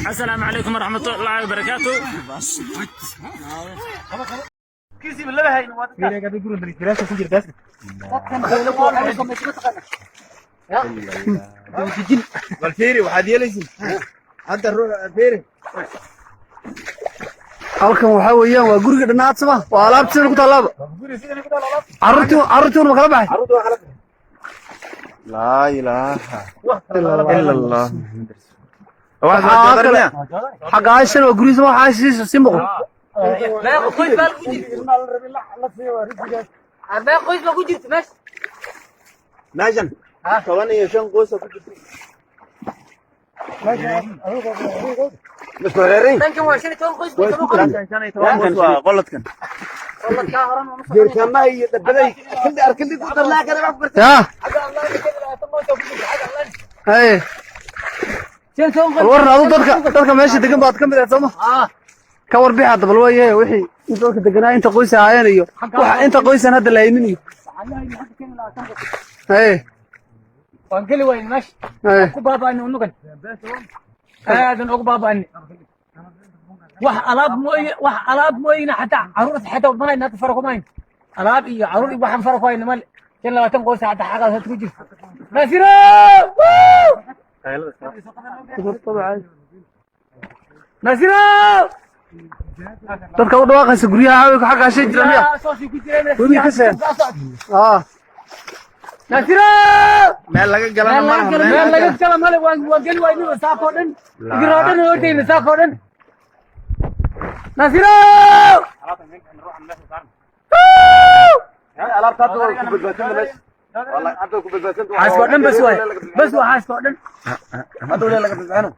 السلام عليكم ورحمة الله وبركاته. كيسي بالله هاي نواد كيري قاعد يقولون دري دراسة سجل دراسة والفيري وحد يلزم هذا الفيري halkan waxa weeyaan waa guriga dhanaadsan waa alaabtii ku talaabo arrintu ma kala baxay لا إله إلا الله حق عايشين وجريز ما عايشين سيمبل لا خوش بالك ما خوش ما كنت ماشي ناجن كمان يشان قوسة مش مغيرين كان كم ورشين توم خوش غلط كان والله كهران ونص دير كما هي بدأي كل أركل تقدر لا كذا ما فكرت يا هاي شين توم warna adu dadka meesha degan baad kamid ah Soomaa ka warbixi hadda bal way wixii dadka deganaa inta qoys ahaayeen iyo waxa inta qoysan hadda laaynin iyo hey وان قال وين ماشي hey ku baabaan unugan aadan ugu baabaan wax alaab mooyina xataa caruurta xataa ma hayna farqo mayn alaab iyo caruur iyo waxan farqo hayna mal in 20 qoys xataa xaqaas ku jirto nasira nasira dadka u dhawaaqaysa guryaha xawilka xaq aashay jiraan webi ka seen nasira meel laga galana ma meel laga gala male waan gali waynu saafo dhan igiraadan oo deeyna saafo dhan nasira alaab taad oo ku badbaadsan meesha والله عبد ku badbaadsan حاسبه دن بس واي بس واي حاسبه دن هذول laga badbaadano